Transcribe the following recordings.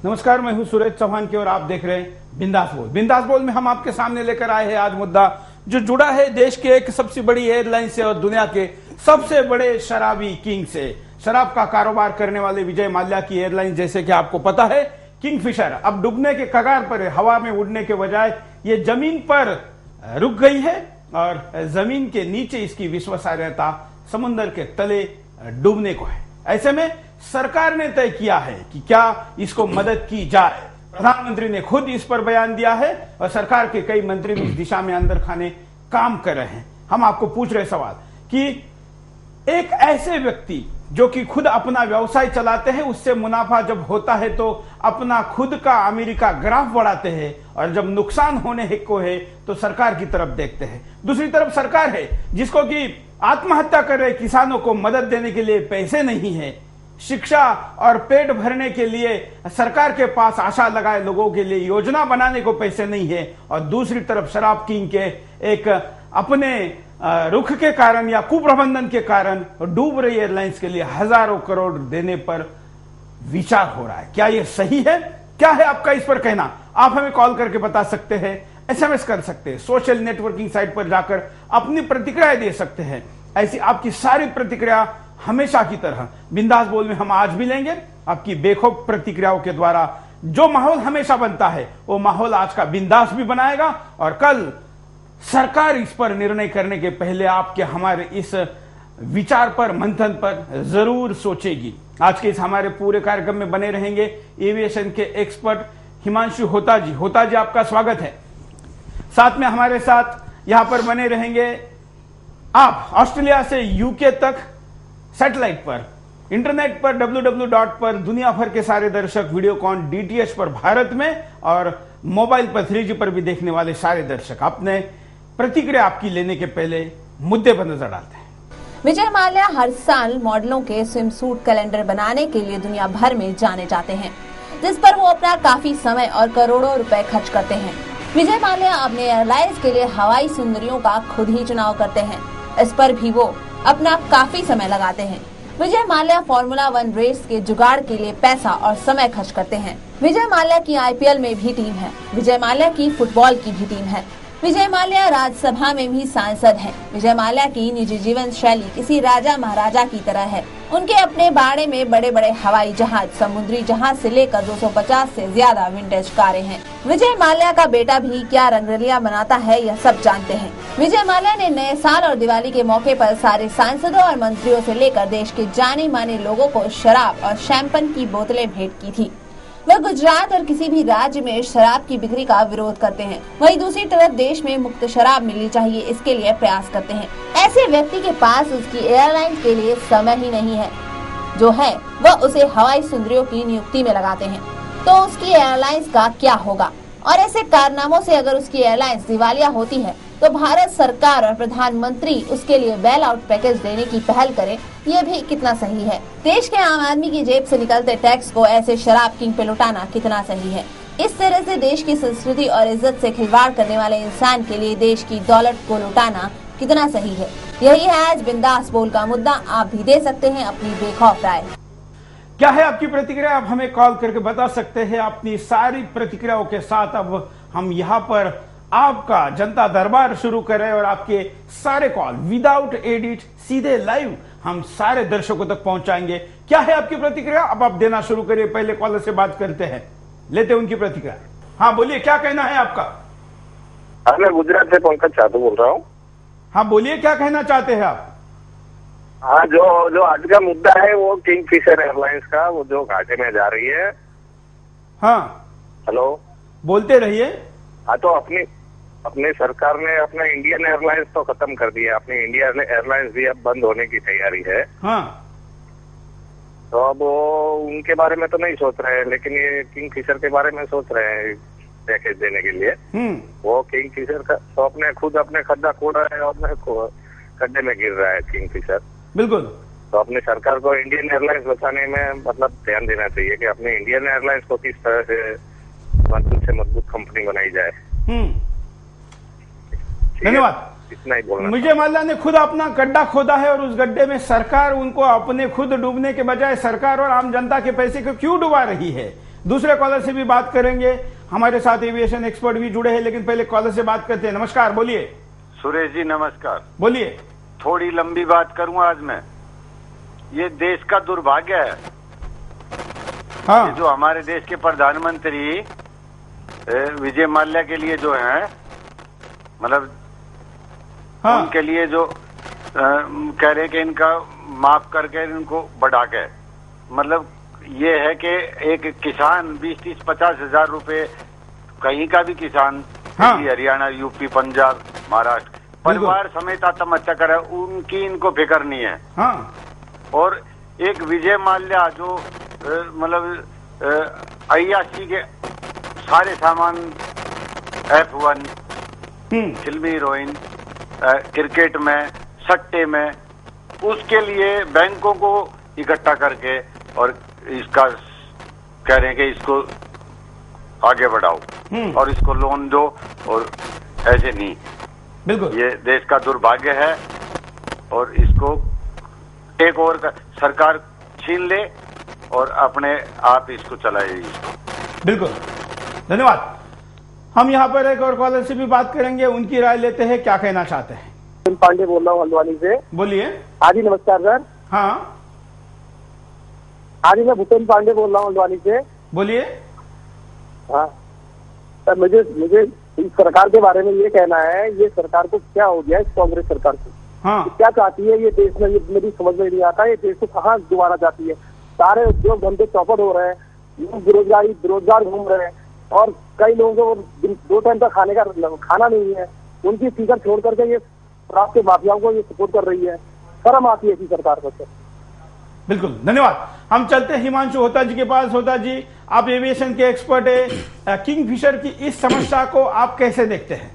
नमस्कार, मैं हूं सूरज चौहान की और आप देख रहे हैं बिंदास बोल। बिंदास बोल में हम आपके सामने लेकर आए हैं आज मुद्दा जो जुड़ा है देश के एक सबसे बड़ी एयरलाइन से और दुनिया के सबसे बड़े शराबी किंग से। शराब का कारोबार करने वाले विजय माल्या की एयरलाइन, जैसे कि आपको पता है, किंगफिशर, अब डूबने के कगार पर है। हवा में उड़ने के बजाय ये जमीन पर रुक गई है और जमीन के नीचे इसकी विश्वसनीयता समुद्र के तले डूबने को है। ऐसे में सरकार ने तय किया है कि क्या इसको मदद की जाए। प्रधानमंत्री ने खुद इस पर बयान दिया है और सरकार के कई मंत्री भी इस दिशा में अंदर खाने काम कर रहे हैं। हम आपको पूछ रहे सवाल कि एक ऐसे व्यक्ति जो कि खुद अपना व्यवसाय चलाते हैं, उससे मुनाफा जब होता है तो अपना खुद का अमेरिका ग्राफ बढ़ाते हैं और जब नुकसान होने को है तो सरकार की तरफ देखते हैं। दूसरी तरफ सरकार है जिसको कि आत्महत्या कर रहे किसानों को मदद देने के लिए पैसे नहीं है, शिक्षा और पेट भरने के लिए सरकार के पास आशा लगाए लोगों के लिए योजना बनाने को पैसे नहीं है, और दूसरी तरफ शराब किंग के एक अपने रुख के कारण या कुप्रबंधन के कारण डूब रही एयरलाइंस के लिए हजारों करोड़ देने पर विचार हो रहा है। क्या यह सही है? क्या है आपका इस पर कहना? आप हमें कॉल करके बता सकते हैं, एसएमएस कर सकते हैं, सोशल नेटवर्किंग साइट पर जाकर अपनी प्रतिक्रिया दे सकते हैं। ऐसी आपकी सारी प्रतिक्रिया हमेशा की तरह बिंदास बोल में हम आज भी लेंगे। आपकी बेखौफ प्रतिक्रियाओं के द्वारा जो माहौल हमेशा बनता है वो माहौल आज का बिंदास भी बनाएगा, और कल सरकार इस पर निर्णय करने के पहले आपके हमारे इस विचार पर, मंथन पर जरूर सोचेगी। आज के इस हमारे पूरे कार्यक्रम में बने रहेंगे एविएशन के एक्सपर्ट हिमांशु होता जी। होता जी, आपका स्वागत है। साथ में हमारे साथ यहां पर बने रहेंगे आप ऑस्ट्रेलिया से यूके तक सैटेलाइट पर, इंटरनेट पर, www पर दुनिया भर के सारे दर्शक, वीडियोकॉन DTH पर भारत में और मोबाइल पर 3G पर भी देखने वाले सारे दर्शक। अपने प्रतिक्रिया आपकी लेने के पहले मुद्दे पर नजर डालते हैं। विजय माल्या हर साल मॉडलों के स्विम सूट कैलेंडर बनाने के लिए दुनिया भर में जाने जाते हैं, जिस पर वो अपना काफी समय और करोड़ों रुपए खर्च करते हैं। विजय माल्या अपने एयरलाइंस के लिए हवाई सुंदरियों का खुद ही चुनाव करते हैं। इस पर भी वो अपना काफी समय लगाते हैं। विजय माल्या फॉर्मूला 1 रेस के जुगाड़ के लिए पैसा और समय खर्च करते हैं। विजय माल्या की IPL में भी टीम है। विजय माल्या की फुटबॉल की भी टीम है। विजय माल्या राज्यसभा में भी सांसद हैं। विजय माल्या की निजी जीवन शैली किसी राजा महाराजा की तरह है। उनके अपने बाड़े में बड़े बड़े हवाई जहाज, समुद्री जहाज से लेकर 250 से ज्यादा विंटेज कारें हैं। विजय माल्या का बेटा भी क्या रंगरलियां बनाता है यह सब जानते हैं। विजय माल्या ने नए साल और दिवाली के मौके पर सारे सांसदों और मंत्रियों से लेकर देश के जाने माने लोगों को शराब और शैंपेन की बोतलें भेंट की थी। वह गुजरात और किसी भी राज्य में शराब की बिक्री का विरोध करते हैं। वहीं दूसरी तरफ देश में मुक्त शराब मिलनी चाहिए, इसके लिए प्रयास करते हैं। ऐसे व्यक्ति के पास उसकी एयरलाइन के लिए समय ही नहीं है। जो है वह उसे हवाई सुंदरियों की नियुक्ति में लगाते हैं, तो उसकी एयरलाइंस का क्या होगा? और ऐसे कारनामों से अगर उसकी एयरलाइंस दिवालिया होती है तो भारत सरकार और प्रधानमंत्री उसके लिए बेल आउट पैकेज देने की पहल करे, ये भी कितना सही है? देश के आम आदमी की जेब से निकलते टैक्स को ऐसे शराब किंग पे लुटाना कितना सही है? इस तरह से देश की संस्कृति और इज्जत से खिलवाड़ करने वाले इंसान के लिए देश की दौलत को लुटाना कितना सही है? यही है आज बिंदास बोल का मुद्दा। आप भी दे सकते हैं अपनी बेखौफ राय। क्या है आपकी प्रतिक्रिया? आप हमें कॉल करके बता सकते हैं अपनी सारी प्रतिक्रियाओं के साथ। अब हम यहाँ पर आपका जनता दरबार शुरू करें और आपके सारे कॉल विदाउट एडिट सीधे लाइव हम सारे दर्शकों तक पहुंचाएंगे। क्या है आपकी प्रतिक्रिया? अब आप देना शुरू करिए। पहले कॉलर से बात करते हैं, लेते उनकी प्रतिक्रिया। हाँ बोलिए, क्या कहना है आपका? मैं गुजरात से पंकज साधु बोल रहा हूँ। हाँ बोलिए, क्या कहना चाहते हैं आप? हाँ, जो आज का मुद्दा है वो किंगफिशर एयरलाइंस का, वो जो घाटे में जा रही है। हाँ हेलो, बोलते रहिए। हाँ, तो अपनी सरकार ने अपना इंडियन एयरलाइंस तो खत्म कर दिया। अपनी इंडियन एयरलाइंस भी अब बंद होने की तैयारी है। हाँ, तो अब वो उनके बारे में तो नहीं सोच रहे हैं, लेकिन ये किंगफिशर के बारे में सोच रहे हैं पैकेज देने के लिए। वो किंगफिशर का तो अपने खड्डा खोड़ा है और खड्डे में गिर रहा है किंगफिशर। बिल्कुल। तो अपनी सरकार को इंडियन एयरलाइंस बचाने में मतलब ध्यान देना चाहिए कि अपने इंडियन एयरलाइंस को किस तरह से मजबूत कंपनी बनाई जाए। धन्यवाद। इतना ही बोलना। विजय माल्या ने खुद अपना गड्ढा खोदा है और उस गड्ढे में सरकार उनको अपने खुद डूबने के बजाय सरकार और आम जनता के पैसे को क्यों डुबा रही है? दूसरे कॉलर से भी बात करेंगे। हमारे साथ एविएशन एक्सपर्ट भी जुड़े हैं, लेकिन पहले कॉलर से बात करते हैं। नमस्कार, बोलिए। सुरेश जी नमस्कार। बोलिए। थोड़ी लंबी बात करूंगा आज मैं। ये देश का दुर्भाग्य है। हाँ। ये जो हमारे देश के प्रधानमंत्री विजय माल्या के लिए जो है, मतलब हाँ। उनके लिए जो कह रहे कि इनका माफ करके इनको बढ़ा के, मतलब ये है कि एक किसान 20-30-50 हजार रुपए, कहीं का भी किसान, हाँ। हरियाणा, यूपी, पंजाब, महाराष्ट्र, परिवार समेत आत्महत्या करे, उनकी इनको फिक्र नहीं है। हाँ। और एक विजय माल्या जो मतलब अय्याशी के सारे सामान, F1, फिल्मी हीरोइन, क्रिकेट में, सट्टे में, उसके लिए बैंकों को इकट्ठा करके और इसका कह रहे हैं कि इसको आगे बढ़ाओ और इसको लोन दो, और ऐसे नहीं। बिल्कुल, ये देश का दुर्भाग्य है और इसको टेक ओवर कर सरकार छीन ले और अपने आप इसको चलाए। बिल्कुल, धन्यवाद। हम यहाँ पर एक और कॉलर से भी बात करेंगे, उनकी राय लेते हैं, क्या कहना चाहते हैं। पांडे बोल रहा हूँ हल्द्वानी से। बोलिए। हाँ जी, नमस्कार सर। हाँ हाँ जी, मैं भूपेन पांडे बोल रहा हूँ हल्द्वानी से। बोलिए। हाँ सर, मुझे इस सरकार के बारे में ये कहना है, ये सरकार को क्या हो गया, इस कांग्रेस सरकार को। हाँ। क्या चाहती है ये देश में, ये मेरी समझ में नहीं आता। ये देश को कहाँ दोबारा चाहती है। सारे उद्योग धंधे चौपट हो रहे हैं, लोग बेरोजगार घूम रहे हैं, और कई लोगों को 2 टाइम का खाना नहीं है। उनकी फिकर छोड़ करके ये शराब के माफियाओं को ये सपोर्ट कर रही है। शर्म आती है ऐसी सरकार को। बिल्कुल, धन्यवाद। हम चलते हैं हिमांशु होता जी के पास। होता जी, आप एविएशन के एक्सपर्ट है, किंगफिशर की इस समस्या को आप कैसे देखते हैं।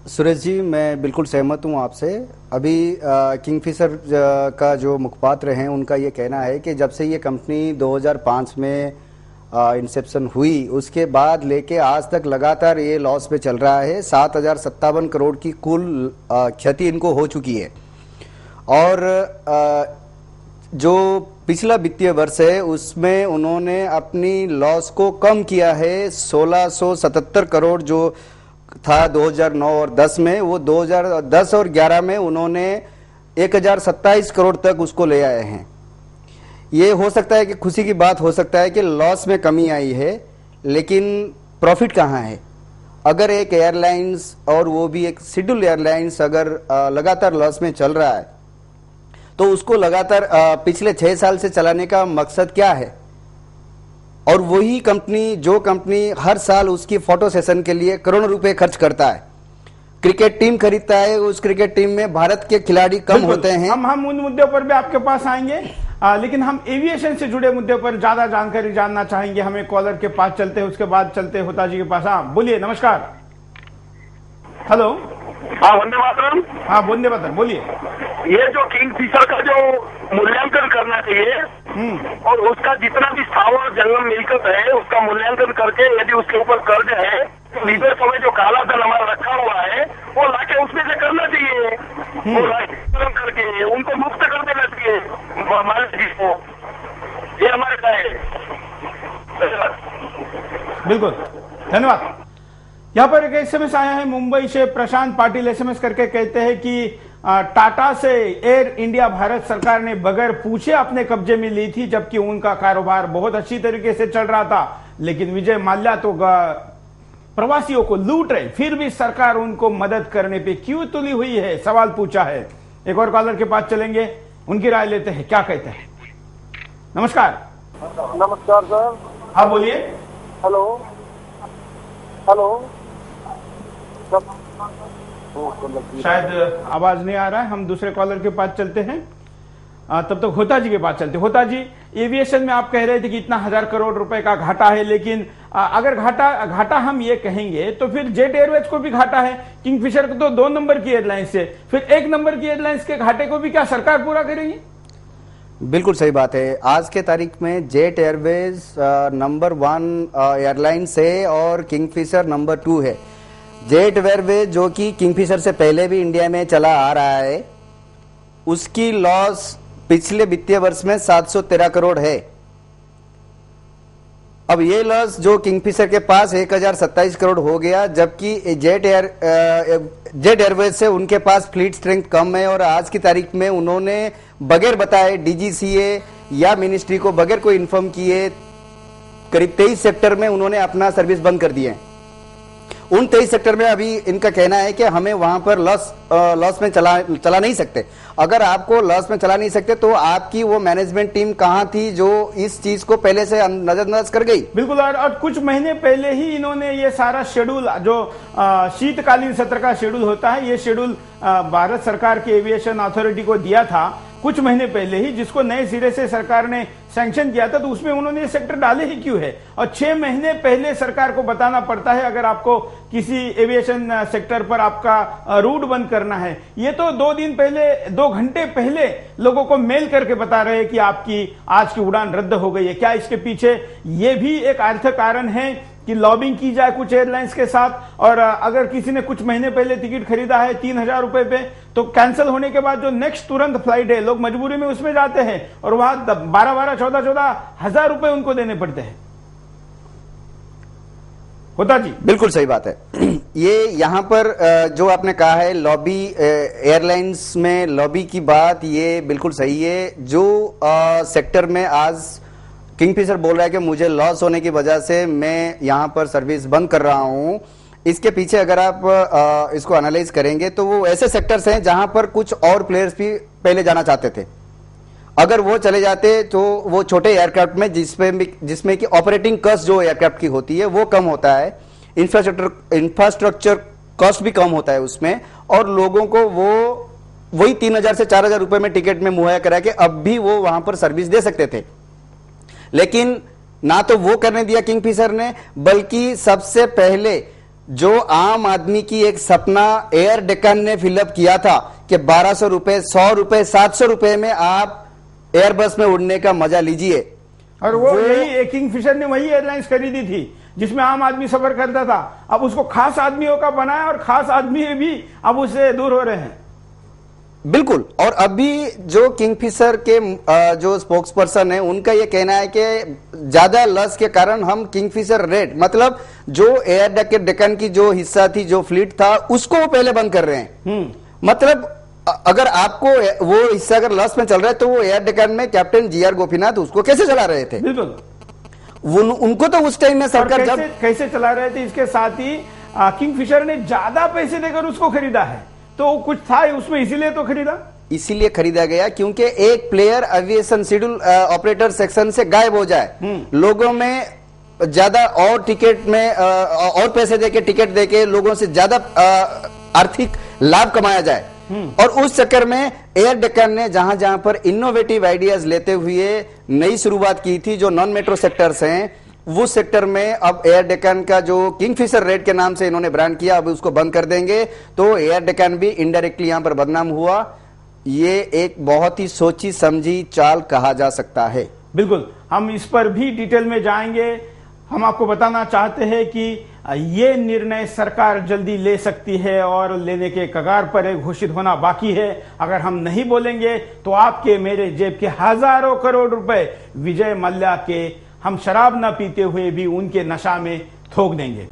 सुरेश जी, मैं बिल्कुल सहमत हूं आपसे। अभी किंगफिशर का जो मुखपात्र हैं, उनका ये कहना है कि जब से ये कंपनी 2005 में इंसेप्शन हुई, उसके बाद लेके आज तक लगातार ये लॉस पे चल रहा है। 7,057 करोड़ की कुल क्षति इनको हो चुकी है। और जो पिछला वित्तीय वर्ष है उसमें उन्होंने अपनी लॉस को कम किया है। 1677 करोड़ जो था 2009 और 10 में, वो 2010 और 11 में उन्होंने 1027 करोड़ तक उसको ले आए हैं। ये हो सकता है कि खुशी की बात हो सकता है कि लॉस में कमी आई है, लेकिन प्रॉफिट कहाँ है। अगर एक एयरलाइंस, और वो भी एक शेड्यूल एयरलाइंस, अगर लगातार लॉस में चल रहा है तो उसको लगातार पिछले 6 साल से चलाने का मकसद क्या है। और वही कंपनी, जो कंपनी हर साल उसकी फोटो सेशन के लिए करोड़ों रुपए खर्च करता है, क्रिकेट टीम खरीदता है, उस क्रिकेट टीम में भारत के खिलाड़ी कम होते हैं। हम उन मुद्दों पर भी आपके पास आएंगे, लेकिन हम एविएशन से जुड़े मुद्दे पर ज्यादा जानकारी जानना चाहेंगे। हमें कॉलर के पास चलते हैं, उसके बाद चलते हैं होता जी के पास। हाँ बोलिए। नमस्कार। हेलो। हाँ, वंदे मातरम। हाँ, वंदे मातरम, बोलिए। ये जो किंगफिशर का जो मूल्यांकन करना चाहिए, और उसका जितना भी स्थावर जंगम मिलकत है उसका मूल्यांकन करके, यदि उसके ऊपर कर्ज है तो विदेशों में जो काला धन हमारा रखा हुआ है वो लाके उसमें से करना चाहिए। वो राष्ट्रीयकरण करके उनको मुक्त कर देना चाहिए मालिक जी को। ये हमारे है। बिल्कुल, धन्यवाद। यहाँ पर एक एसएमएस आया है मुंबई से, प्रशांत पाटिल एसएमएस करके कहते हैं कि टाटा से एयर इंडिया भारत सरकार ने बगैर पूछे अपने कब्जे में ली थी, जबकि उनका कारोबार बहुत अच्छी तरीके से चल रहा था। लेकिन विजय माल्या तो प्रवासियों को लूट रहे, फिर भी सरकार उनको मदद करने पे क्यों तुली हुई है, सवाल पूछा है। एक और कॉलर के पास चलेंगे, उनकी राय लेते हैं, क्या कहते हैं। नमस्कार। नमस्कार सर। हाँ बोलिए। Hello hello. शायद आवाज नहीं आ रहा है, हम दूसरे कॉलर के पास चलते हैं। तब तक होता जी के पास चलते। होता जी, एविएशन में आप कह रहे थे कि इतना 1000 करोड़ रुपए का घाटा है, लेकिन अगर घाटा हम ये कहेंगे तो फिर जेट एयरवेज को भी घाटा है। किंगफिशर को तो 2 नंबर की एयरलाइंस है, फिर 1 नंबर की एयरलाइंस के घाटे को भी क्या सरकार पूरा करेगी। बिल्कुल सही बात है। आज के तारीख में जेट एयरवेज नंबर 1 एयरलाइंस है और किंगफिशर नंबर 2 है। जेट एयरवेज जो कि किंगफिशर से पहले भी इंडिया में चला आ रहा है, उसकी लॉस पिछले वित्तीय वर्ष में 713 करोड़ है। अब ये लॉस जो किंगफिशर के पास 1027 करोड़ हो गया, जबकि जेट एयरवेज से उनके पास फ्लीट स्ट्रेंथ कम है और आज की तारीख में उन्होंने बगैर बताए डीजीसीए या मिनिस्ट्री को बगैर कोई इन्फॉर्म किए करीब 23 सेक्टर में उन्होंने अपना सर्विस बंद कर दिए। उन 23 सेक्टर में अभी इनका कहना है कि हमें वहां पर लॉस में चला नहीं सकते। अगर आपको लॉस में चला नहीं सकते तो आपकी वो मैनेजमेंट टीम कहां थी जो इस चीज को पहले से नजरअंदाज कर गई? बिल्कुल। और कुछ महीने पहले ही इन्होंने ये सारा शेड्यूल जो शीतकालीन सत्र का शेड्यूल होता है, ये शेड्यूल भारत सरकार की एविएशन अथॉरिटी को दिया था कुछ महीने पहले ही, जिसको नए सिरे से सरकार ने सैंक्शन किया था। तो उसमें उन्होंने ये सेक्टर डाले ही क्यों है? और 6 महीने पहले सरकार को बताना पड़ता है अगर आपको किसी एविएशन सेक्टर पर आपका रूट बंद करना है। ये तो 2 दिन पहले, 2 घंटे पहले लोगों को मेल करके बता रहे हैं कि आपकी आज की उड़ान रद्द हो गई है। क्या इसके पीछे ये भी एक आर्थिक कारण है कि लॉबिंग की जाए कुछ एयरलाइंस के साथ? और अगर किसी ने कुछ महीने पहले टिकट खरीदा है 3000 रुपए पे, तो कैंसिल होने के बाद जो नेक्स्ट तुरंत फ्लाइट है, लोग मजबूरी में उसमें जाते हैं और वहां 12-12, 14-14 हजार रुपए उनको देने पड़ते हैं। होता जी, बिल्कुल सही बात है। ये यहाँ पर जो आपने कहा है लॉबी, एयरलाइंस में लॉबी की बात, ये बिल्कुल सही है। जो सेक्टर में आज किंगफिशर बोल रहा है कि मुझे लॉस होने की वजह से मैं यहां पर सर्विस बंद कर रहा हूं, इसके पीछे अगर आप इसको एनालाइज करेंगे तो वो ऐसे सेक्टर्स हैं जहां पर कुछ और प्लेयर्स भी पहले जाना चाहते थे। अगर वो चले जाते तो वो छोटे एयरक्राफ्ट में जिसमें कि ऑपरेटिंग कॉस्ट जो एयरक्राफ्ट की होती है वो कम होता है, इंफ्रास्ट्रक्चर कॉस्ट भी कम होता है उसमें, और लोगों को वही 3000 से 4000 रुपए में टिकट में मुहैया करा के अब भी वो वहां पर सर्विस दे सकते थे। लेकिन ना तो वो करने दिया किंगफिशर ने, बल्कि सबसे पहले जो आम आदमी की एक सपना एयर डेक्कन ने फिलअप किया था कि 1200 रुपए, 100 रुपए, 700 रुपए में आप एयरबस में उड़ने का मजा लीजिए। और वो यही किंगफिशर ने वही एयरलाइंस खरीदी थी जिसमें आम आदमी सफर करता था। अब उसको खास आदमियों का बनाया और खास आदमी भी अब उससे दूर हो रहे हैं। बिल्कुल। और अभी जो किंगफिशर के जो स्पोक्स पर्सन है उनका यह कहना है कि ज्यादा लॉस के कारण हम किंगफिशर रेट, मतलब जो एयर डेक्कन की जो हिस्सा थी, जो फ्लीट था, उसको वो पहले बंद कर रहे हैं। मतलब अगर आपको वो हिस्सा अगर लॉस में चल रहा है तो वो एयर डेक्कन में कैप्टन जीआर गोपीनाथ उसको कैसे चला रहे थे? बिल्कुल। उनको तो उस टाइम में सरकार कैसे चला रहे थे। इसके साथ ही किंगफिशर ने ज्यादा पैसे देकर उसको खरीदा है, तो कुछ था उसमें, इसीलिए खरीदा गया क्योंकि एक player aviation schedule operator section से गायब हो जाए, लोगों में ज्यादा और टिकट में और पैसे देके टिकट देके लोगों से ज्यादा आर्थिक लाभ कमाया जाए। और उस चक्कर में एयर डेक्कन ने जहां जहां पर इनोवेटिव आइडियाज लेते हुए नई शुरुआत की थी, जो नॉन मेट्रो सेक्टर्स हैं, वो सेक्टर में अब एयर डेक्कन का जो किंगफिशर रेट के नाम से इन्होंने ब्रांड किया, अब उसको बंद कर देंगे तो एयर डेक्कन भी इनडायरेक्टली यहां पर बदनाम हुआ। ये एक बहुत ही सोची समझी चाल कहा जा सकता है। बिल्कुल, हम इस पर भी डिटेल में जाएंगे। हम आपको बताना चाहते हैं कि ये निर्णय सरकार जल्दी ले सकती है और लेने के कगार पर है, घोषित होना बाकी है। अगर हम नहीं बोलेंगे तो आपके मेरे जेब के हजारों करोड़ रुपए विजय माल्या के हम शराब न पीते हुए भी उनके नशा में थोक देंगे।